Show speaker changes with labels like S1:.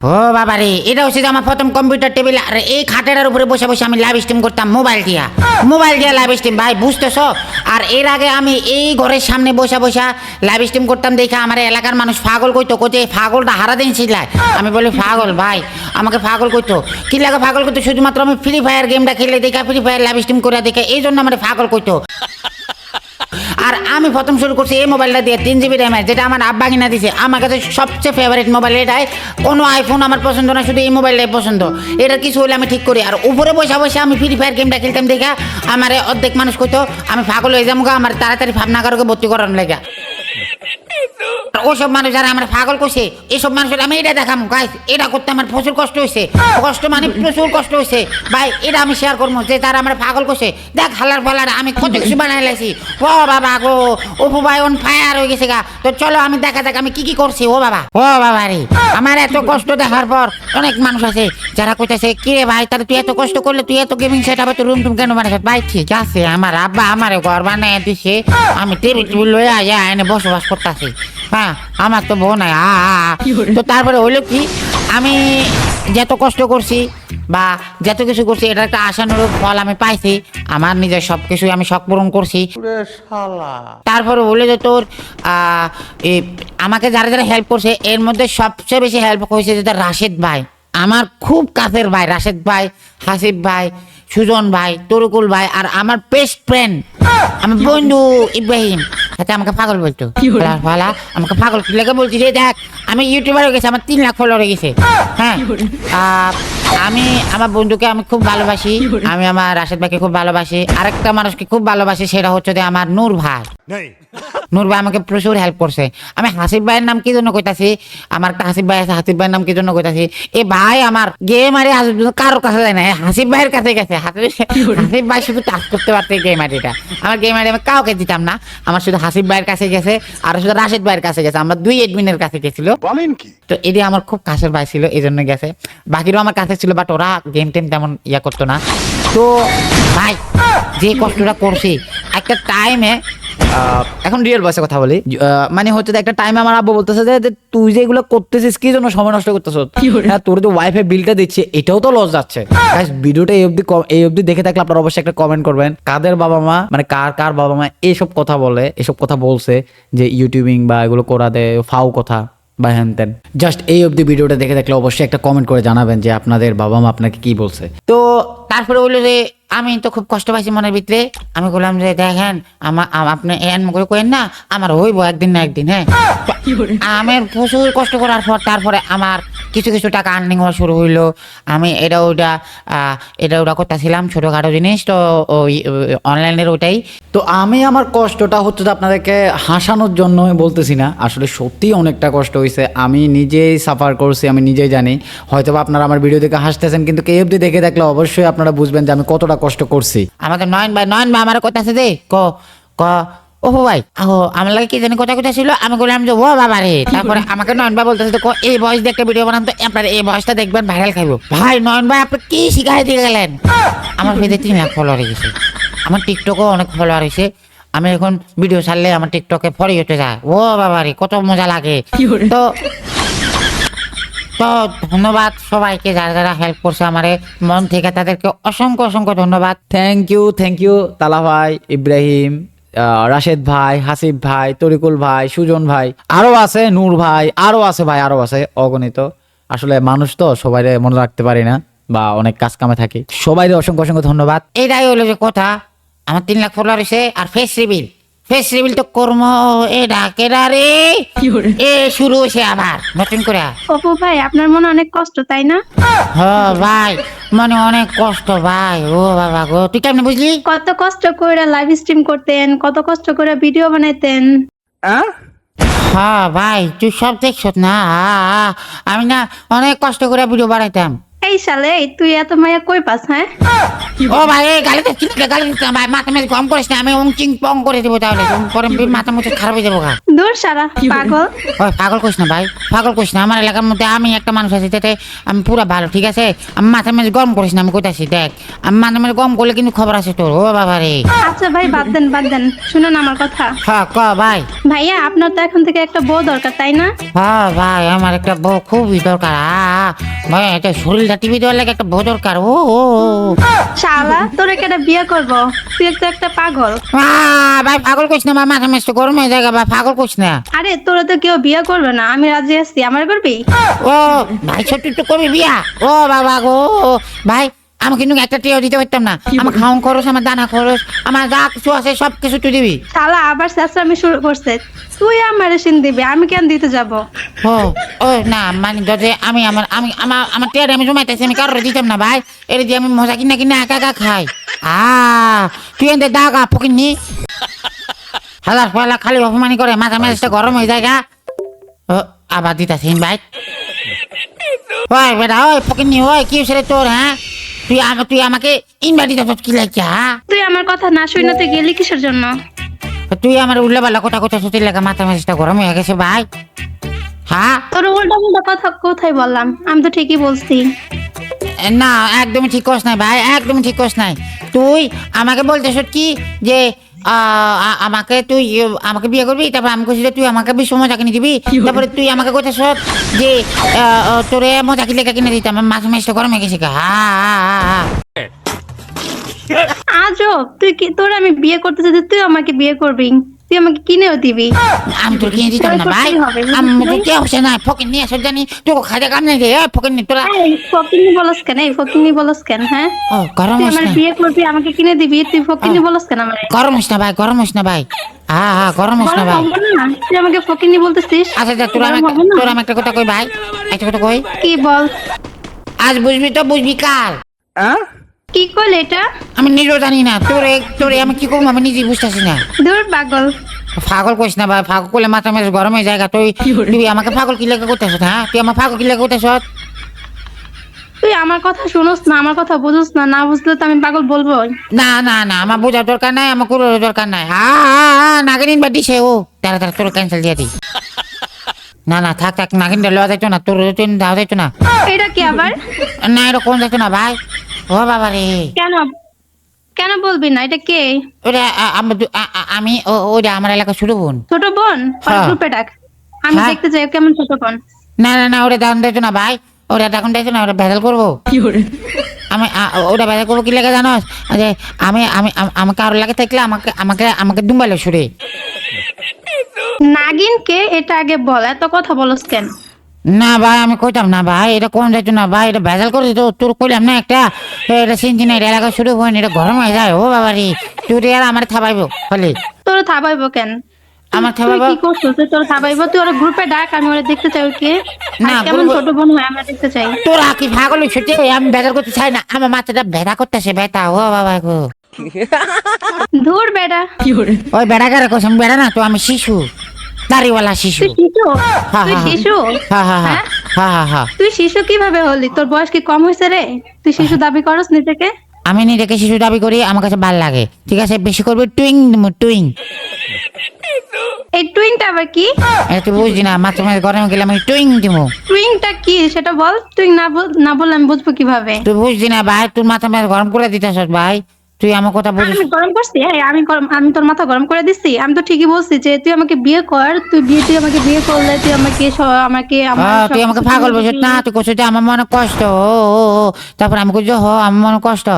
S1: ও বাবা রে, এটা হচ্ছে আমার প্রথম কম্পিউটার টেবিল। আর এই খাটের উপরে বসে বসে আমি লাইভ স্ট্রিম করতাম মোবাইল দিয়া লাইভ স্ট্রিম, ভাই বুঝতেছো? আর এর আগে আমি এই ঘরের সামনে বসে বসে লাইভ স্ট্রিম করতাম দেখে আমার এলাকার মানুষ পাগল কইতো, কোথায় পাগলটা হারা দিন ছিলায়। আমি বলি পাগল ভাই, আমাকে পাগল কইতো। কি লাগে পাগল কইতো? শুধুমাত্র আমি ফ্রি ফায়ার গেমটা খেলে দেখা, ফ্রি ফায়ার লাইভ স্ট্রিম করে দেখে, এই জন্য আমার পাগল কইতো। আর আমি প্রথম শুরু করছি এই মোবাইলটা দিয়ে 3 GB র্যামের, যেটা আমার আব্বা কিনা দিছে। আমার কাছে সবচেয়ে ফেভারিট মোবাইল এটাই। কোনো আইফোন আমার পছন্দ না, শুধু এই মোবাইলটাই পছন্দ। এটা কিছু হলে আমি ঠিক করি। আর উপরে বসে বসে আমি ফ্রি ফায়ার গেমটা খেলতাম দেখা আমার অর্ধেক মানুষ কইতো আমি পাগল হয়ে যাবো, আমার তাড়াতাড়ি ভাবনাগারকে ভর্তি করার লেগে। ওসব মানুষ যারা আমার পাগল করছে, এইসব মানুষের আমি এটা দেখাম গাইস, এটা করতে আমার প্রচুর কষ্ট হয়েছে। কষ্ট মানে প্রচুর কষ্ট হয়েছে ভাই, এটা আমি শেয়ার করবো যে তারা আমার পাগল করছে। দেখ হালার ফালার আমি কত কিছু বানাই লাইছি। ও বাবা গো, অপু ভাই অন ফায়ার হয়ে গেছে গা। তো চলো আমি দেখা যাক আমি কি করছি। ও বাবা রে, আমার এত কষ্ট দেখার পর অনেক মানুষ আছে যারা কইতেছে কি রে ভাই, তাহলে তুই এত কষ্ট করলে তুই এত গেমিং সেট হবে, তুই রুম টুম কেন বানাইছ? ভাই ঠিক আছে, আমার আব্বা আমার ঘর বানাই দিছে, আমি টেবিল লয়ে এনে বসবাস করতেছি। হ্যাঁ, আমার তো বোন নাই। তো তারপরে হইলো কি, আমি যত কষ্ট করছি বা যত কিছু করছি এটা একটা আশানুরূপ ফল আমি পাইছি। আমার নিজের সবকিছু আমি শখ পূরণ করছি। তারপরে বলে যে তোর আমাকে যারা যারা হেল্প করছে এর মধ্যে সবচেয়ে বেশি হেল্প করেছে যেটা রাশেদ ভাই, আমার খুব কাছের ভাই। রাশেদ ভাই, হাসিব ভাই, সুজন ভাই, তরুকুল ভাই, আর আমার বেস্ট ফ্রেন্ড আমার বন্ধু ইব্রাহিম, সাথে আমাকে পাগল বলতো। আমাকে পাগল লেগে বলছি রে দেখ আমি ইউটিউবার হয়ে গেছি, আমার 3 লাখ ফলোয়ার হয়ে গেছে। হ্যাঁ, আমি আমার বন্ধুকে আমি খুব ভালোবাসি, আমি আমার রাশেদ ভাইকে খুব ভালোবাসি। আরেকটা মানুষকে খুব ভালোবাসি, সেটা হচ্ছে যে আমার নূর ভাই। নূর ভাই আমাকে প্রচুর হেল্প করছে। আমি হাসিব ভাইয়ের নাম কি জন্য কইতাছি, আমার একটা হাসিব ভাই আছে, হাসিব ভাইয়ের নাম কি জন্য কইতাছি, এ ভাই আমার গেম আরে কারোর কাছে যায় না, হাসিব ভাইয়ের কাছে গেছে। হাসিব ভাই শুধু টাচ করতে পারতে গেম আইডিটা, আমার গেম আইডি আমি কাউকে দিতাম না, আমার শুধু হাসিব ভাইয়ের কাছে গেছে আর শুধু রাশেদ ভাইয়ের কাছে গেছে। আমরা 2 এডমিনের কাছে গেছিল। তো এটি আমার খুব কাছের ভাই ছিল, এই জন্য গেছে। বাকিরাও আমার কাছে ছিল, বাট ওরা গেম টেম তেমন ইয়া করতো না। তো ভাই যে কষ্টটা করছি একটা টাইমে, এখন রিয়েল বয়সে কথা বলি, মানে হচ্ছে একটা টাইমে আমার আব্বু বলতেছে যে তুই যে এগুলো করতেছিস কি জন্য সময় নষ্ট করতেছ, হ্যাঁ তোর যে ওয়াইফাই বিলটা দিচ্ছে এটাও তো লস যাচ্ছে। ভিডিওটা এই অবধি দেখে থাকলে আপনারা অবশ্যই একটা কমেন্ট করবেন, কাদের বাবা মা মানে কার বাবা মা এইসব কথা বলে, এসব কথা বলছে যে ইউটিউবিং বা এগুলো করা দেয় ফাউ কথা বা হ্যান তেন। জাস্ট এই অবধি ভিডিওটা দেখে থাকলে অবশ্যই একটা কমেন্ট করে জানাবেন যে আপনাদের বাবা মা আপনাকে কি বলছে। তো তারপরে বললো যে আমি তো খুব কষ্ট পাইছি মনের ভিতরে। আমি বললাম যে দেখেন আপনি এন করে কেন না, আমার হইব একদিন না একদিন। হ্যাঁ, আমি প্রচুর কষ্ট করার পর তারপরে আমার কিছু টাকা আর্নিং হওয়া শুরু হইলো। আমি এটা ওটা করতেছিলাম ছোটখাটো জিনিস, তো ওই অনলাইনের ওটাই। তো আমি আমার কষ্টটা হচ্ছে যে আপনাদেরকে হাসানোর জন্য বলতেছি না, আসলে সত্যিই অনেকটা কষ্ট হয়েছে। আমি নিজেই সাফার করছি, আমি নিজেই জানি। হয়তো আপনারা আমার ভিডিও দেখে হাসতেছেন, কিন্তু কে অবধি দেখে থাকলে অবশ্যই আপনারা বুঝবেন যে আমি কতটা কষ্ট করছি। আমাদের নয়ন ভাই আমার কথা আছে যে ও ভাই আমার লাগে কি জানি কথা ছিল। আমি বললাম যে ও বাবা রে, তারপরে আমাকে নয়ন ভাই বলতেছে এই বয়স দিয়ে একটা ভিডিও বানান তো, আপনার এই বয়সটা দেখবেন ভাইরাল খাইবো। ভাই নয়ন ভাই আপনি কি শিখাই দিয়ে গেলেন। আমার পেজে 3 লাখ ফলোয়ার হয়ে গেছে, আমার টিকটকেও অনেক ফলোয়ার হয়েছে। আমি এখন ভিডিও ছাড়লে আমার টিকটকে ফলো হতে যায়। ও বাবা রে, কত মজা লাগে। তো ধন্যবাদ সবাইকে যারা যারা হেল্প করছে আমারে মন থেকে, তাদেরকে অসংখ্য ধন্যবাদ। থ্যাংক ইউ তালা ভাই, ইব্রাহিম, রাশেদ ভাই, হাসিব ভাই, তরিকুল ভাই, সুজন ভাই, আরো আছে নূর ভাই, আরো আছে অগণিত। আসলে মানুষ তো সবাই মনে রাখতে পারি না বা অনেক কাজ কামে থাকি। সবাই অসংখ্য ধন্যবাদ। এটাই হলো যে কথা, আমার 3 লাখ ফলোয়ার হয়েছে। আর ফেস রিভিল তো কর্ম এটা কেডা রে এ শুরু হয়েছে আবার নতুন করে।
S2: অপু ভাই আপনার মনে অনেক কষ্ট তাই না?
S1: হ্যাঁ ভাই, মানে অনেক কষ্ট ভাই। ও বাবা গো, তুই কেমন বুঝলি?
S2: কত কষ্ট করে লাইভ স্ট্রিম করতেন, কত কষ্ট করে ভিডিও বানাইতেন।
S1: হ্যাঁ ভাই, তুই সব দেখছ না, আমি না অনেক কষ্ট করে ভিডিও বানাইতাম।
S2: এই সালে তুই এত মায়া কই পাস? হ্যাঁ
S1: ও ভাই এই গালি দিচ্ছিস না, গালি দিচ্ছিস না ভাই, মাথা মেরে গরম করিস না, আমি চিং পং করে দেবো তাহলে, পরে মাথা মুখে খারাপ হয়ে যাবো গা।
S2: দূর সারা পাগল।
S1: ওই পাগল করিস না ভাই, পাগল করিস না, আমার এলাকার মধ্যে আমি একটা মানুষ আছি, তাতে আমি পুরো ভালো, ঠিক আছে? আমি মাথা মেরে গরম করিস না, আমি কোথাছি দেখ, আমি মাথা মেরে গরম করলে কিন্তু খবর আছে তোর। ও বাবা রে।
S2: আচ্ছা ভাই বাদ দেন বাদ দেন, শুনুন আমার কথা।
S1: হ্যাঁ ক ভাই।
S2: ভাইয়া আপনার তো এখন থেকে একটা বউ দরকার তাই না?
S1: হ্যাঁ ভাই, আমার একটা বউ খুবই দরকার। ভাই এটা শরীরটা টিভি দেওয়ার লাগে একটা বউ দরকার। ও
S2: শালা তোরে কেটে বিয়ে করব, তুই তো একটা পাগল।
S1: ভাই পাগল করিস না, আমার মাথা মেরে গরম হয়ে যায় ভাই, পাগল করিস না।
S2: আরে তোরে তো কেউ বিয়ে করবে না, আমি রাজি আছি, আমার করবি?
S1: ও ভাই সত্যি তো করবি বিয়া? ও বাবা গো ভাই, আমি কিন্তু একটা টিয়াও দিতে পারতাম না, আমার খাওয়ান খরচ, আমার দানা খরচ, আমার যা কিছু আছে সব কিছু তুই দিবি।
S2: শালা আবার চেঁচামেচি শুরু করছে, তুই আমার সিন দিবি, আমি কেন দিতে যাব?
S1: ও ও না মানে যদি আমি আমার টিয়ারে আমি জমাইতেছি, আমি কারোর দিতাম না ভাই, এটা দিয়ে আমি মজা কিনা কিনা একা একা খাই। তুই এনে দাগা পকিনি হাজার পয়লা খালি অপমানি করে, মাথা মেজাজটা গরম হয়ে যায় গা। ও আবার দিতাছি ভাই। ওই বেটা, ওই পকিনি, ওই কি হয়েছে রে তোর? হ্যাঁ তুই আমাকে ইনভাইট দিতে কি লাগছে?
S2: তুই আমার কথা না শুনে তুই গেলি কিসের জন্য?
S1: তুই আমার উল্লে পাল্লা কোথা কোথা সত্যি লাগা, মাথা মেজাজটা গরম হয়ে গেছে ভাই। হ্যাঁ
S2: তোর উল্টা উল্টা কথা কোথায় বললাম? আমি তো ঠিকই বলছি।
S1: না একদমই ঠিক করছ নাই ভাই, একদমই ঠিক করছ নাই। তুই আমাকে বলতেছ কি যে আমাকে তুই আমাকে বিয়ে করবি, তারপর আমি কইছি যে তুই আমাকে বিশ্ব মজা কিনে দিবি, তারপরে তুই আমাকে কইতেছ যে তোরে মজা কিনে কিনে দিতাম, মাথা মেজাজটা গরম হয়ে গেছে গা।
S2: আজব, তুই কি, তোর আমি বিয়ে করতে চাই, তুই আমাকে বিয়ে করবি, তুই আমাকে কিনেও দিবি।
S1: আমি তোর কিনে দিতাম না ভাই, আমি তো কে হচ্ছে না ফকির নিয়ে আসো জানি, তোকে খাজা কাম নেই রে ফকির নি তোরা।
S2: ফকিনি বলস কেন? এই ফকিনি বলস কেন? হ্যাঁ
S1: ও গরম
S2: তুই
S1: হইস
S2: আমার
S1: না,
S2: বিয়ে করবি, আমাকে কিনে দিবি, তুই ফকিনি বলস কেন আমারে?
S1: গরম হইস না ভাই, গরম হইস না ভাই। গরম হইস না
S2: গরম
S1: ভাই।
S2: হবো না, তুই আমাকে ফকিনি বলতেছিস?
S1: আচ্ছা
S2: গরম হবো না?
S1: তোর আমি একটা কথা কই ভাই, একটা কথা কই।
S2: কি বল?
S1: আজ বুঝবি তো বুঝবি কাল।
S2: কি কইল এটা?
S1: আমি নিজেও জানি না, তোরে আমি কি করবো আমি নিজেই বুঝতেছি না।
S2: দূর পাগল।
S1: পাগল কইস না ভাই, পাগল করলে মাথা মেরে গরম হয়ে যায়। তুই আমাকে পাগল কি লেগে করতেছ? হ্যাঁ তুই আমার পাগল কি লেগে করতেছ?
S2: তুই আমার কথা শুনোস না, আমার কথা বুঝোস না, না বুঝলে তো আমি পাগল বলবো।
S1: না না না, আমার বোঝার দরকার নাই, আমার কোনো দরকার নাই। নাগিন বা দিছে, ও তারা তোর ক্যান্সেল দিয়ে দি। না না থাক থাক, নাগিনটা লওয়া যাইতো না, তোর দেওয়া যাইতো না।
S2: এটা কি আবার?
S1: না এটা কোন যাইতো না ভাই। ও বাবা রে।
S2: কেন কেন বলবি না? এটা কে?
S1: ওটা আমি ওটা আমার এলাকা ছোট বোন।
S2: ছোট বোন?
S1: হ্যাঁ।
S2: গ্রুপে ডাক, আমি
S1: হ্যাঁ।
S2: দেখতে চাই কেমন ছোট বোন।
S1: না না না, ওটা দাম দিতো না ভাই, ওটা এখন দিতো না, ওটা ভেজাল করবো। আমি ওটা ভেজাল করবো কি লাগে জানোস? যে আমি আমি আমি কারোর লাগে থাকলে আমাকে আমাকে আমাকে দুম্বাইলে সুরে।
S2: নাগিন কে এটা আগে বল, এত কথা বলস কেন?
S1: না ভাই আমি কইতাম না ভাই, এটা কোন যাইতো না ভাই, এটা ভেজাল করে দিত। তোর কইলাম না একটা, এটা চিনছি না, এটা এলাকা শুরু হয়, এটা গরম হয়ে যায়। ও বাবা রে, তুই আর আমার থাবাইবো ফলে।
S2: তোর থাবাইবো কেন?
S1: আমার
S2: তুই
S1: থাবাইবো
S2: কি করছিস? তোর থাবাইবো? তুই ওর গ্রুপে ডাক, আমি ওরা দেখতে চাই ওর কে
S1: না,
S2: আর কেমন
S1: গ্রুপে-
S2: ছোট বোন হয় আমরা দেখতে চাই।
S1: তোরা কি পাগল হইছিস? আমি ভেজাল করতে চাই না, আমার মাথাটা ব্যথা করতেছে, ব্যথা। ও বাবা গো।
S2: ধুর বেটা।
S1: ওই বেড়া কারে কইছ? আমি বেড়া না তো, আমি শিশু, দাড়িওয়ালা শিশু।
S2: তুই শিশু?
S1: হ্যাঁ,
S2: তুই
S1: হ্যাঁ,
S2: শিশু?
S1: হ্যাঁ হ্যাঁ
S2: হ্যাঁ?
S1: হ্যাঁ।
S2: তুই শিশু কিভাবে হলি? তোর বয়স কি কম হয়েছে রে? তুই শিশু দাবি করস নিজেকে?
S1: আমি নিজেকে শিশু দাবি করি, আমার কাছে ভাল লাগে, ঠিক আছে? বেশি করবি টুইং টুইং।
S2: এই টুইংটা আবার কি?
S1: এটা তুই বুঝছি না, মাঝে মাঝে গরমে গেলে আমি টুইং দিমু।
S2: টুইংটা কি সেটা বল। টুইং না বললে আমি বুঝবো কিভাবে?
S1: তুই বুঝছি না ভাই, তোর মাথা মাঝে গরম করে দিতেছ ভাই, তুই আমার কথা বুঝিস।
S2: আমি গরম করছি? আমি তোর মাথা গরম করে দিচ্ছি? আমি তো ঠিকই বলছি যে তুই আমাকে বিয়ে কর, তুই আমাকে বিয়ে করলে তুই আমাকে
S1: তুই আমাকে পাগল বুঝিস না, তুই কইছিস যে আমার মনে কষ্ট। তারপর আমি কইছি আমার মনে কষ্ট।